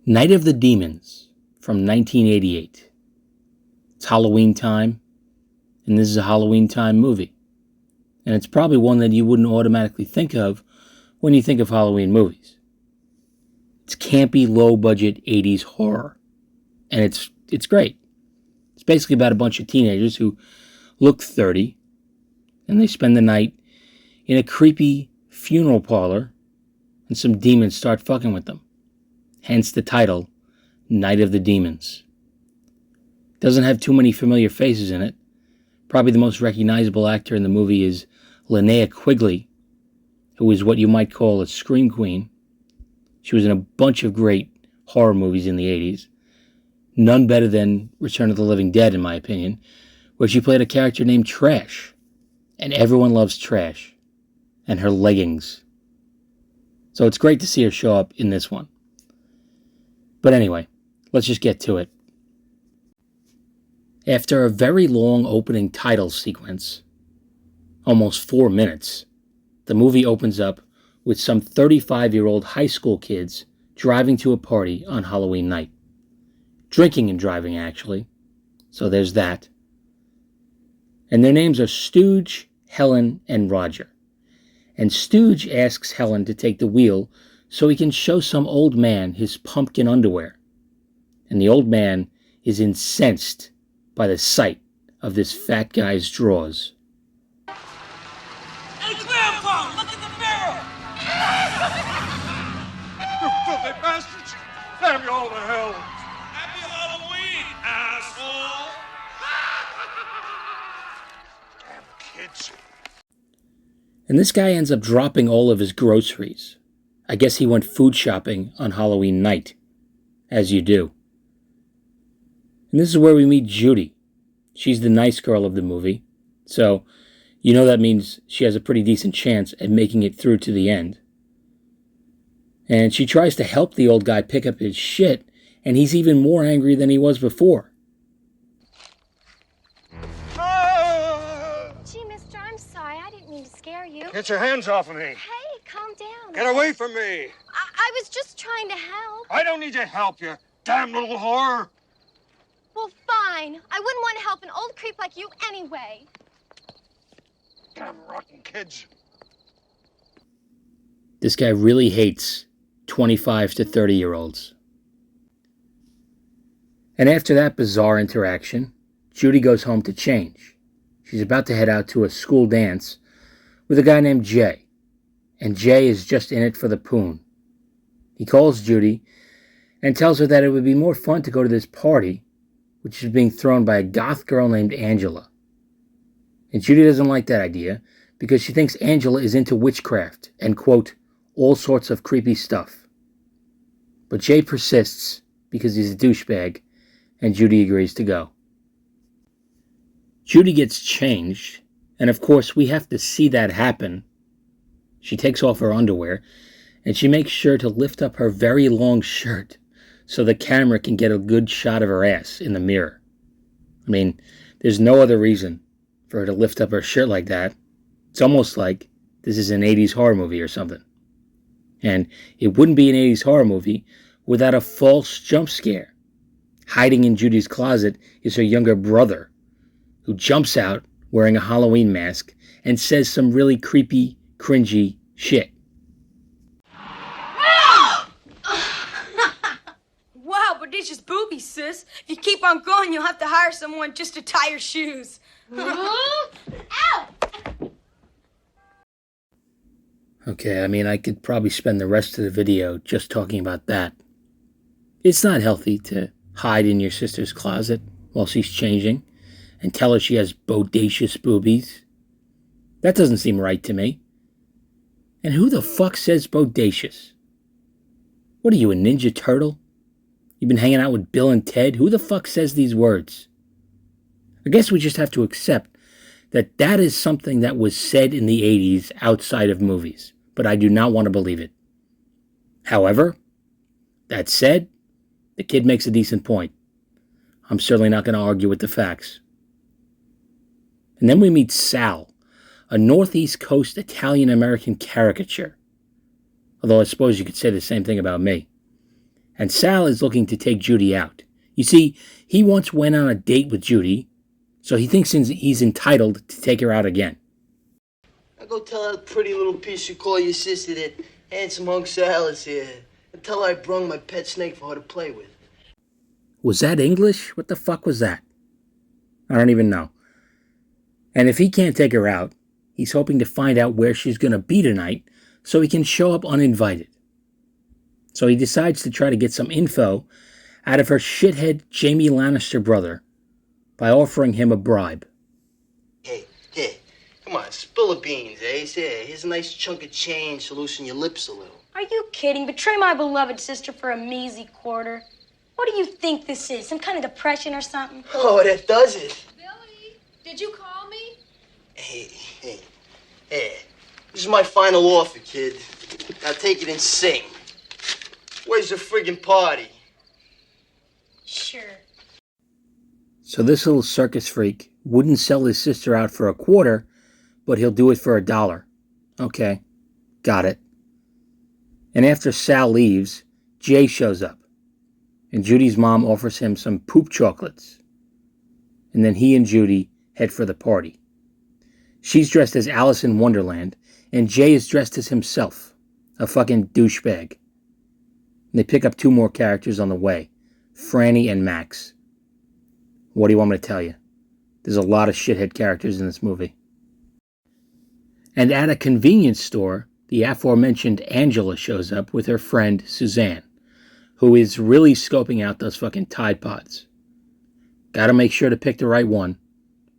Night of the Demons from 1988. It's Halloween time, and this is a Halloween time movie. And it's probably one that you wouldn't automatically think of when you think of Halloween movies. It's campy, low-budget 80s horror. And it's great. It's basically about a bunch of teenagers who look 30, and they spend the night in a creepy funeral parlor, and some demons start fucking with them. Hence the title, Night of the Demons. Doesn't have too many familiar faces in it. Probably the most recognizable actor in the movie is Linnea Quigley, who is what you might call a scream queen. She was in a bunch of great horror movies in the 80s. None better than Return of the Living Dead, in my opinion, where she played a character named Trash. And everyone loves Trash. And her leggings. So it's great to see her show up in this one. But anyway, let's just get to it. After a very long opening title sequence, almost 4 minutes, the movie opens up with some 35-year-old high school kids driving to a party on Halloween night. Drinking and driving, actually. So there's that. And their names are Stooge, Helen, and Roger. And Stooge asks Helen to take the wheel so he can show some old man his pumpkin underwear. And the old man is incensed by the sight of this fat guy's drawers. Hey, Grandpa, look at the mirror! You filthy bastards! Damn you all to hell! Happy Halloween, asshole! Damn kids. And this guy ends up dropping all of his groceries. I guess he went food shopping on Halloween night, as you do. And this is where we meet Judy. She's the nice girl of the movie, so you know that means she has a pretty decent chance at making it through to the end. And she tries to help the old guy pick up his shit, and he's even more angry than he was before. Gee, mister, I'm sorry. I didn't mean to scare you. Get your hands off of me! Hey, calm down. Get away from me! I was just trying to help. I don't need to help you, damn little whore! Well, fine. I wouldn't want to help an old creep like you anyway. Damn rotten kids. This guy really hates 25 to 30-year-olds. And after that bizarre interaction, Judy goes home to change. She's about to head out to a school dance with a guy named Jay. And Jay is just in it for the poon. He calls Judy and tells her that it would be more fun to go to this party, which is being thrown by a goth girl named Angela. And Judy doesn't like that idea because she thinks Angela is into witchcraft and, quote, all sorts of creepy stuff. But Jay persists because he's a douchebag, and Judy agrees to go. Judy gets changed, and of course we have to see that happen. She takes off her underwear, and she makes sure to lift up her very long shirt so the camera can get a good shot of her ass in the mirror. I mean, there's no other reason for her to lift up her shirt like that. It's almost like this is an 80s horror movie or something. And it wouldn't be an 80s horror movie without a false jump scare. Hiding in Judy's closet is her younger brother, who jumps out wearing a Halloween mask and says some really creepy, cringy shit. Wow, prodigious boobies, sis. If you keep on going, you'll have to hire someone just to tie your shoes. Ow! Okay, I mean, I could probably spend the rest of the video just talking about that. It's not healthy to hide in your sister's closet while she's changing and tell her she has bodacious boobies. That doesn't seem right to me. And who the fuck says bodacious? What are you, a Ninja Turtle? You've been hanging out with Bill and Ted? Who the fuck says these words? I guess we just have to accept that that is something that was said in the 80s outside of movies, but I do not want to believe it. However, that said, the kid makes a decent point. I'm certainly not going to argue with the facts. And then we meet Sal, a Northeast Coast Italian-American caricature. Although I suppose you could say the same thing about me. And Sal is looking to take Judy out. You see, he once went on a date with Judy, so he thinks he's entitled to take her out again. Now go tell that pretty little piece you call your sister that handsome hunk Sal is here. And tell her I brung my pet snake for her to play with. Was that English? What the fuck was that? I don't even know. And if he can't take her out, he's hoping to find out where she's going to be tonight so he can show up uninvited. So he decides to try to get some info out of her shithead Jamie Lannister brother by offering him a bribe. Hey, come on, spill the beans, eh? Say, here's a nice chunk of change to loosen your lips a little. Are you kidding? Betray my beloved sister for a measly quarter? What do you think this is? Some kind of depression or something? Oh, that does it. Billy, did you call me? Hey. This is my final offer, kid. Now take it and sing. Where's the friggin' party? Sure. So this little circus freak wouldn't sell his sister out for a quarter, but he'll do it for $1. Okay, got it. And after Sal leaves, Jay shows up, and Judy's mom offers him some poop chocolates. And then he and Judy head for the party. She's dressed as Alice in Wonderland, and Jay is dressed as himself, a fucking douchebag. And they pick up 2 more characters on the way, Franny and Max. What do you want me to tell you? There's a lot of shithead characters in this movie. And at a convenience store, the aforementioned Angela shows up with her friend Suzanne, who is really scoping out those fucking Tide Pods. Gotta make sure to pick the right one.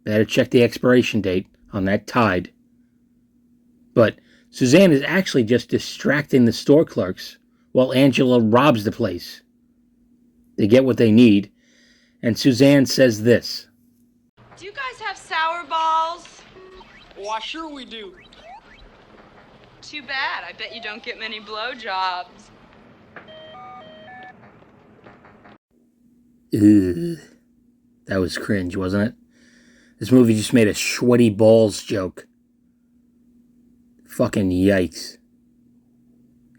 Better check the expiration date on that Tide. But Suzanne is actually just distracting the store clerks while Angela robs the place. They get what they need, and Suzanne says this. Do you guys have sour balls? Why, sure we do. Too bad. I bet you don't get many blowjobs. Ugh. That was cringe, wasn't it? This movie just made a sweaty balls joke. Fucking yikes.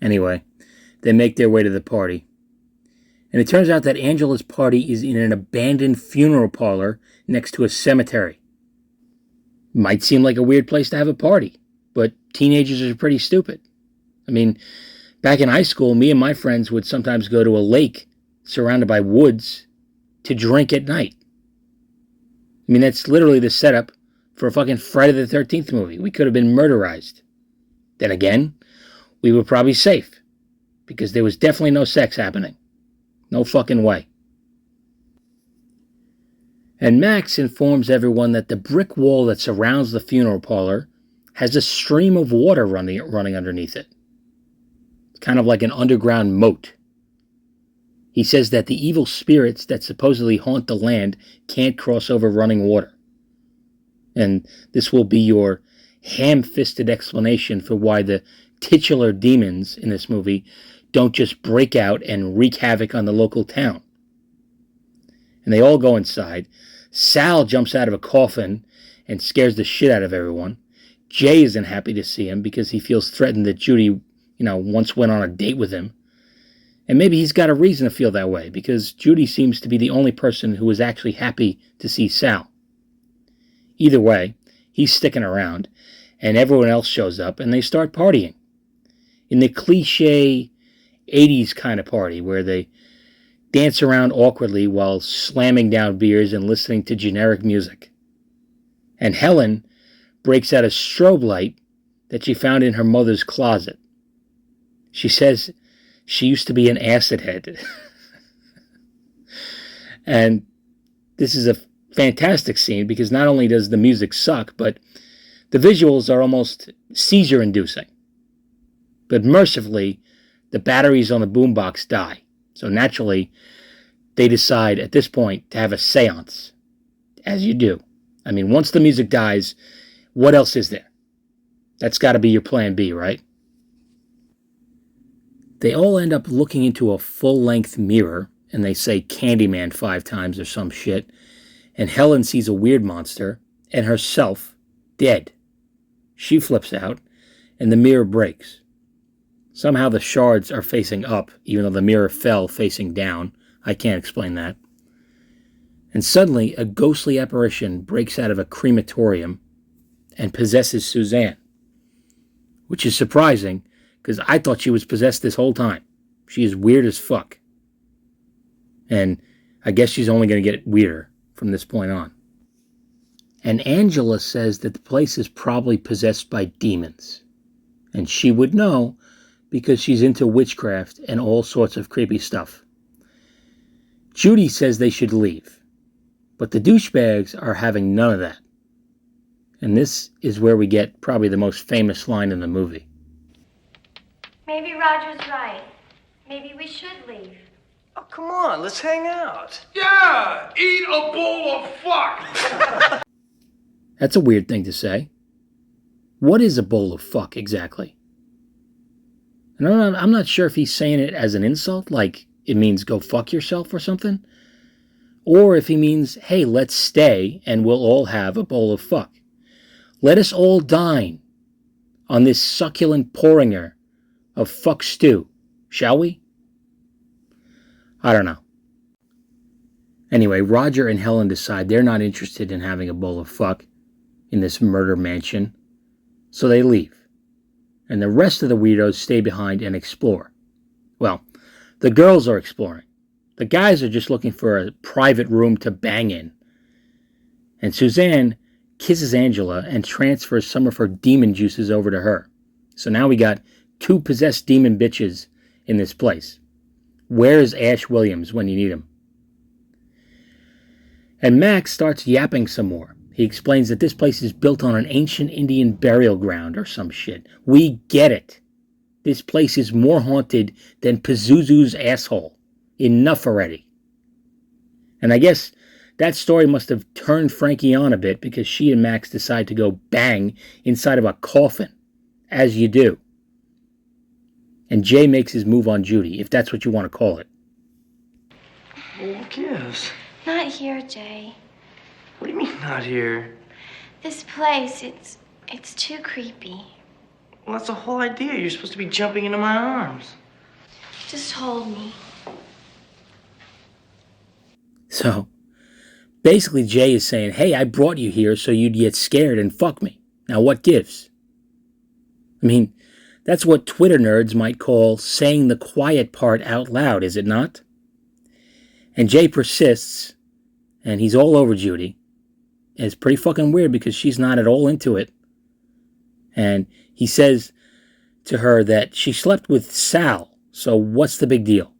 Anyway, they make their way to the party. And it turns out that Angela's party is in an abandoned funeral parlor next to a cemetery. Might seem like a weird place to have a party, but teenagers are pretty stupid. I mean, back in high school, me and my friends would sometimes go to a lake surrounded by woods to drink at night. I mean, that's literally the setup for a fucking Friday the 13th movie. We could have been murderized. Then again, we were probably safe, because there was definitely no sex happening. No fucking way. And Max informs everyone that the brick wall that surrounds the funeral parlor has a stream of water running underneath it. It's kind of like an underground moat. He says that the evil spirits that supposedly haunt the land can't cross over running water. And this will be your ham-fisted explanation for why the titular demons in this movie don't just break out and wreak havoc on the local town. And they all go inside. Sal jumps out of a coffin and scares the shit out of everyone. Jay isn't happy to see him because he feels threatened that Judy, once went on a date with him. And maybe he's got a reason to feel that way, because Judy seems to be the only person who is actually happy to see Sal. Either way, he's sticking around, and everyone else shows up, and they start partying. In the cliche 80s kind of party, where they dance around awkwardly while slamming down beers and listening to generic music. And Helen breaks out a strobe light that she found in her mother's closet. She says she used to be an acid head. And this is a fantastic scene because not only does the music suck, but the visuals are almost seizure-inducing. But mercifully, the batteries on the boombox die. So naturally, they decide at this point to have a seance. As you do. I mean, once the music dies, what else is there? That's got to be your plan B, right? They all end up looking into a full-length mirror, and they say Candyman 5 times or some shit, and Helen sees a weird monster, and herself, dead. She flips out, and the mirror breaks. Somehow the shards are facing up, even though the mirror fell facing down. I can't explain that. And suddenly, a ghostly apparition breaks out of a crematorium and possesses Suzanne. Which is surprising, because I thought she was possessed this whole time. She is weird as fuck. And I guess she's only going to get weirder from this point on. And Angela says that the place is probably possessed by demons. And she would know because she's into witchcraft and all sorts of creepy stuff. Judy says they should leave. But the douchebags are having none of that. And this is where we get probably the most famous line in the movie. Maybe Roger's right. Maybe we should leave. Oh, come on, let's hang out. Yeah, eat a bowl of fuck. That's a weird thing to say. What is a bowl of fuck exactly? And I'm not sure if he's saying it as an insult, like it means go fuck yourself or something, or if he means, hey, let's stay and we'll all have a bowl of fuck. Let us all dine on this succulent porringer of fuck stew, shall we? I don't know. Anyway, Roger and Helen decide they're not interested in having a bowl of fuck in this murder mansion, so they leave. And the rest of the weirdos stay behind and explore. Well, the girls are exploring. The guys are just looking for a private room to bang in. And Suzanne kisses Angela and transfers some of her demon juices over to her. So now we got 2 possessed demon bitches in this place. Where's Ash Williams when you need him? And Max starts yapping some more. He explains that this place is built on an ancient Indian burial ground or some shit. We get it. This place is more haunted than Pazuzu's asshole. Enough already. And I guess that story must have turned Frankie on a bit because she and Max decide to go bang inside of a coffin. As you do. And Jay makes his move on Judy, if that's what you want to call it. Well, who gives? Not here, Jay. What do you mean, not here? This place, it's too creepy. Well, that's the whole idea. You're supposed to be jumping into my arms. Just hold me. So, basically Jay is saying, hey, I brought you here so you'd get scared and fuck me. Now what gives? I mean, that's what Twitter nerds might call saying the quiet part out loud, is it not? And Jay persists, and he's all over Judy. And it's pretty fucking weird because she's not at all into it. And he says to her that she slept with Sal, so what's the big deal?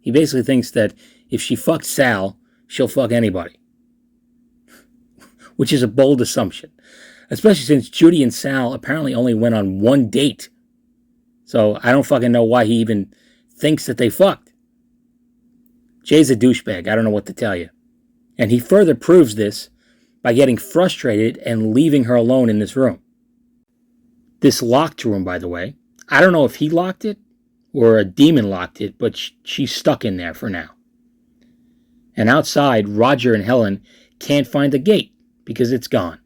He basically thinks that if she fucked Sal, she'll fuck anybody. Which is a bold assumption. Especially since Judy and Sal apparently only went on 1 date. So I don't fucking know why he even thinks that they fucked. Jay's a douchebag, I don't know what to tell you. And he further proves this by getting frustrated and leaving her alone in this room. This locked room, by the way, I don't know if he locked it or a demon locked it, but she's stuck in there for now. And outside, Roger and Helen can't find the gate because it's gone.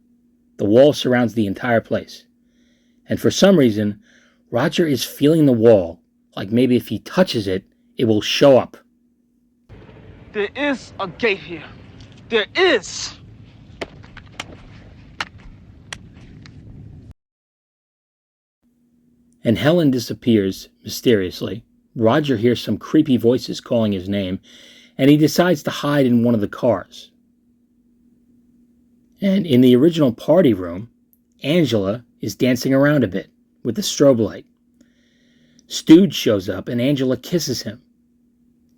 The wall surrounds the entire place. And for some reason, Roger is feeling the wall, like maybe if he touches it, it will show up. There is a gate here. There is. And Helen disappears mysteriously. Roger hears some creepy voices calling his name, and he decides to hide in one of the cars. And in the original party room, Angela is dancing around a bit with the strobe light. Stooge shows up and Angela kisses him.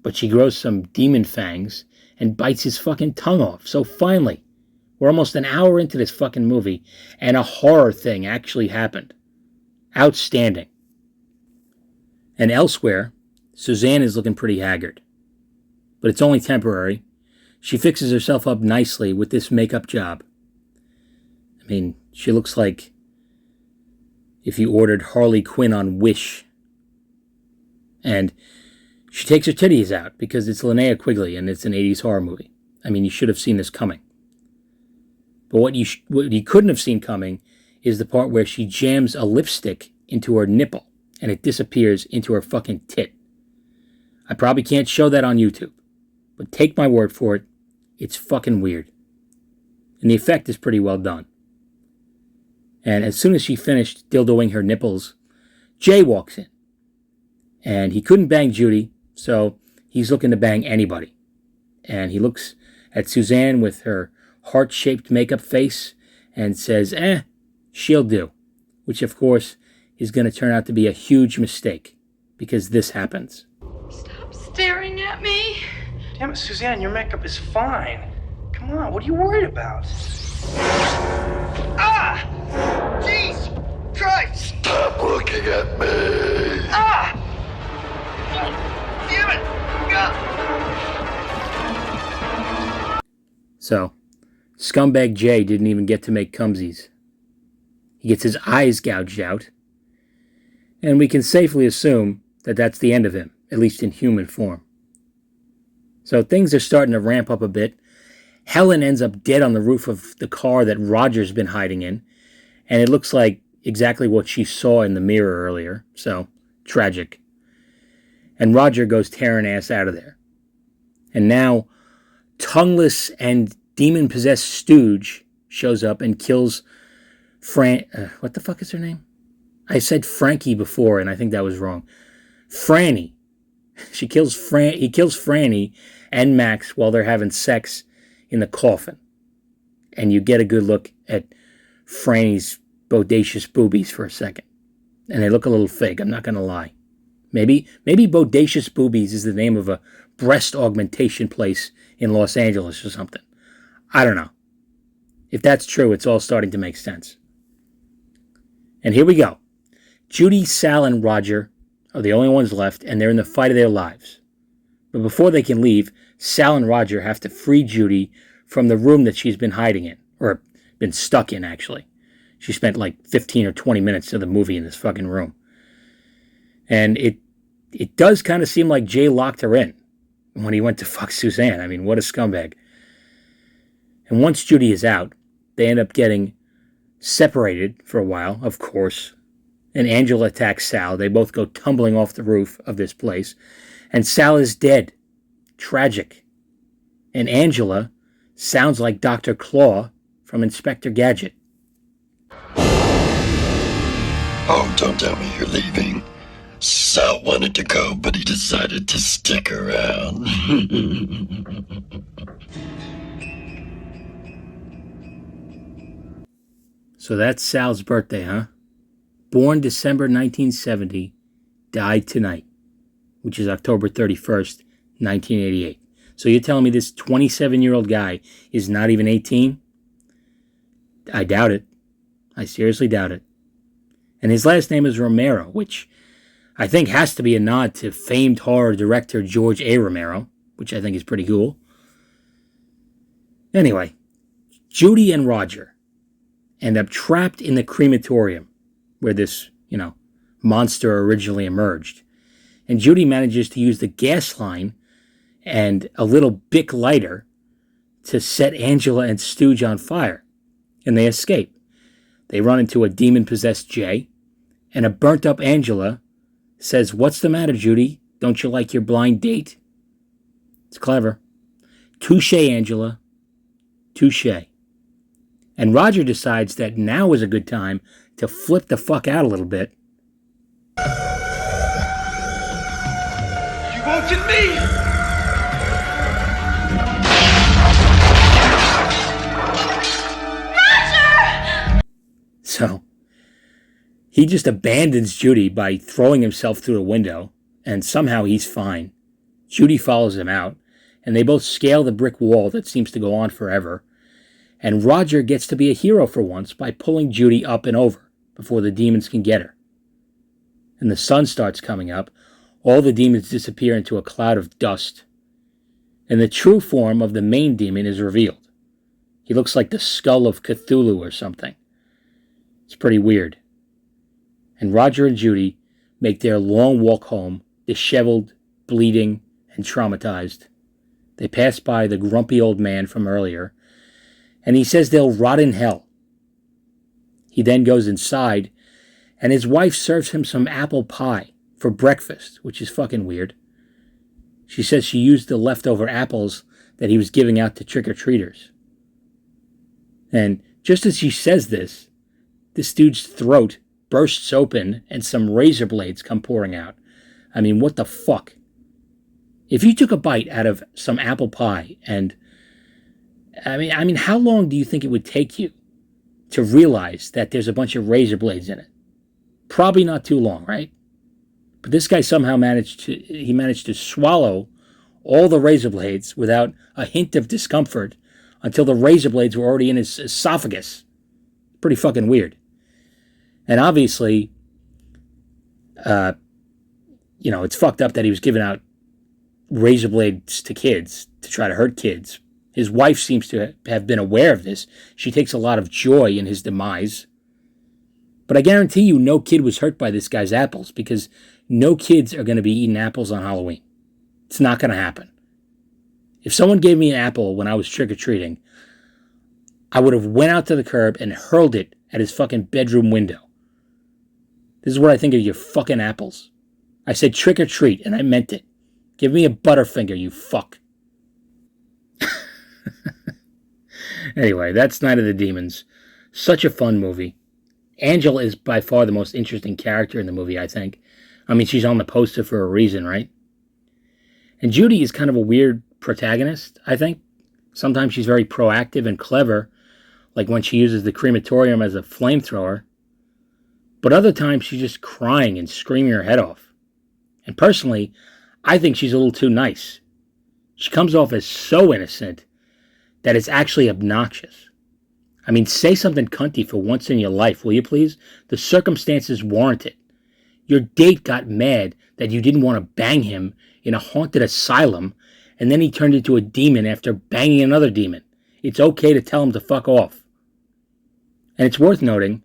But she grows some demon fangs and bites his fucking tongue off. So finally, we're almost an hour into this fucking movie and a horror thing actually happened. Outstanding. And elsewhere, Suzanne is looking pretty haggard. But it's only temporary. She fixes herself up nicely with this makeup job. I mean, she looks like if you ordered Harley Quinn on Wish. And she takes her titties out because it's Linnea Quigley and it's an 80s horror movie. I mean, you should have seen this coming. But what you couldn't have seen coming is the part where she jams a lipstick into her nipple. and it disappears into her fucking tit. I probably can't show that on YouTube, but take my word for it, it's fucking weird. And the effect is pretty well done. And as soon as she finished dildoing her nipples, Jay walks in. And he couldn't bang Judy, so he's looking to bang anybody. And he looks at Suzanne with her heart-shaped makeup face and says, she'll do. Which, of course, is going to turn out to be a huge mistake, because this happens. Stop staring at me. Damn it, Suzanne, your makeup is fine. Come on, what are you worried about? Ah! Jeez! Christ! Stop looking at me! Ah! Damn it! So, scumbag Jay didn't even get to make cumsies. He gets his eyes gouged out, and we can safely assume that that's the end of him, at least in human form. So things are starting to ramp up a bit. Helen ends up dead on the roof of the car that Roger's been hiding in, and it looks like exactly what she saw in the mirror earlier, so tragic. And Roger goes tearing ass out of there. And now, tongueless and demon-possessed stooge shows up and kills what the fuck is her name? I said Frankie before, and I think that was wrong. Franny. He kills Franny and Max while they're having sex in the coffin. And you get a good look at Franny's bodacious boobies for a second. And they look a little fake, I'm not going to lie. Maybe Bodacious Boobies is the name of a breast augmentation place in Los Angeles or something. I don't know. If that's true, it's all starting to make sense. And here we go. Judy, Sal, and Roger are the only ones left, and they're in the fight of their lives. But before they can leave, Sal and Roger have to free Judy from the room that she's been hiding in, or been stuck in, actually. She spent like 15 or 20 minutes of the movie in this fucking room. And it does kind of seem like Jay locked her in when he went to fuck Suzanne. I mean, what a scumbag. And once Judy is out, they end up getting separated for a while, of course. And Angela attacks Sal. They both go tumbling off the roof of this place. And Sal is dead. Tragic. And Angela sounds like Dr. Claw from Inspector Gadget. Oh, don't tell me you're leaving. Sal wanted to go, but he decided to stick around. So that's Sal's birthday, huh? Born December 1970, died tonight, which is October 31st, 1988. So you're telling me this 27-year-old guy is not even 18? I doubt it. I seriously doubt it. And his last name is Romero, which I think has to be a nod to famed horror director George A. Romero, which I think is pretty cool. Anyway, Judy and Roger end up trapped in the crematorium where this, monster originally emerged. And Judy manages to use the gas line and a little Bic lighter to set Angela and Stooge on fire. And they escape. They run into a demon-possessed Jay, and a burnt-up Angela says, "What's the matter, Judy? Don't you like your blind date?" It's clever. Touche, Angela. Touche. And Roger decides that now is a good time to flip the fuck out a little bit. You won't get me! So, he just abandons Judy by throwing himself through the window, and somehow he's fine. Judy follows him out, and they both scale the brick wall that seems to go on forever, and Roger gets to be a hero for once by pulling Judy up and over before the demons can get her. And the sun starts coming up, all the demons disappear into a cloud of dust, and the true form of the main demon is revealed. He looks like the skull of Cthulhu or something. It's pretty weird. And Roger and Judy make their long walk home, disheveled, bleeding, and traumatized. They pass by the grumpy old man from earlier, and he says they'll rot in hell. He then goes inside And his wife serves him some apple pie for breakfast, which is fucking weird. She says she used the leftover apples that he was giving out to trick-or-treaters. And just as she says this dude's throat bursts open and some razor blades come pouring out. I mean, what the fuck? If you took a bite out of some apple pie and... I mean, how long do you think it would take you to realize that there's a bunch of razor blades in it? Probably not too long, right? But this guy somehow managed to swallow all the razor blades without a hint of discomfort until the razor blades were already in his esophagus. Pretty fucking weird. And obviously, it's fucked up that he was giving out razor blades to kids to try to hurt kids. His wife seems to have been aware of this. She takes a lot of joy in his demise. But I guarantee you no kid was hurt by this guy's apples because no kids are going to be eating apples on Halloween. It's not going to happen. If someone gave me an apple when I was trick-or-treating, I would have went out to the curb and hurled it at his fucking bedroom window. This is what I think of your fucking apples. I said trick-or-treat, and I meant it. Give me a Butterfinger, you fuck. Anyway, that's Night of the Demons. Such a fun movie. Angela is by far the most interesting character in the movie, I think. I mean, she's on the poster for a reason, right? And Judy is kind of a weird protagonist, I think. Sometimes she's very proactive and clever, like when she uses the crematorium as a flamethrower. But other times she's just crying and screaming her head off. And personally, I think she's a little too nice. She comes off as so innocent that it's actually obnoxious. I mean, say something cunty for once in your life, will you please? The circumstances warrant it. Your date got mad that you didn't want to bang him in a haunted asylum, and then he turned into a demon after banging another demon. It's okay to tell him to fuck off. And it's worth noting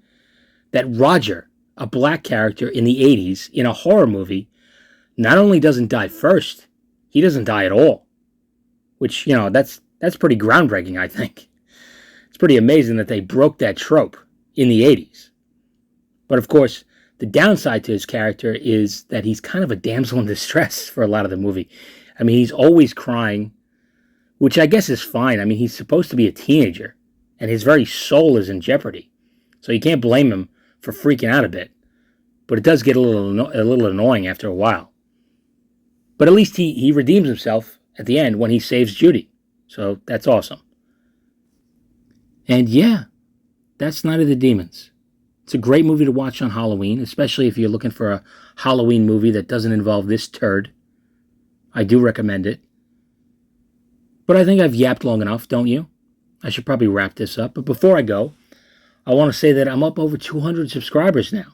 that Roger, a black character in the 80s in a horror movie, not only doesn't die first, he doesn't die at all. Which, that's pretty groundbreaking, I think. It's pretty amazing that they broke that trope in the 80s. But of course, the downside to his character is that he's kind of a damsel in distress for a lot of the movie. I mean, he's always crying, which I guess is fine. I mean, he's supposed to be a teenager, and his very soul is in jeopardy. So you can't blame him for freaking out a bit. But it does get a little annoying after a while. But at least he redeems himself at the end when he saves Judy. So that's awesome. And yeah, that's Night of the Demons. It's a great movie to watch on Halloween, especially if you're looking for a Halloween movie that doesn't involve this turd. I do recommend it. But I think I've yapped long enough, don't you? I should probably wrap this up. But before I go, I want to say that I'm up over 200 subscribers now.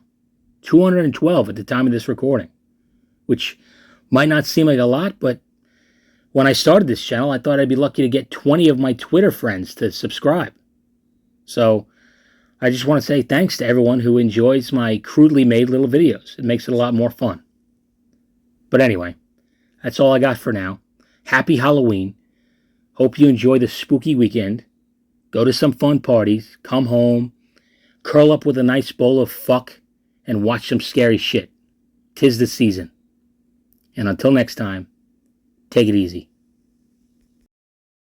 212 at the time of this recording. Which might not seem like a lot, but when I started this channel, I thought I'd be lucky to get 20 of my Twitter friends to subscribe. So, I just want to say thanks to everyone who enjoys my crudely made little videos. It makes it a lot more fun. But anyway, that's all I got for now. Happy Halloween. Hope you enjoy the spooky weekend. Go to some fun parties. Come home. Curl up with a nice bowl of fuck. And watch some scary shit. 'Tis the season. And until next time, take it easy.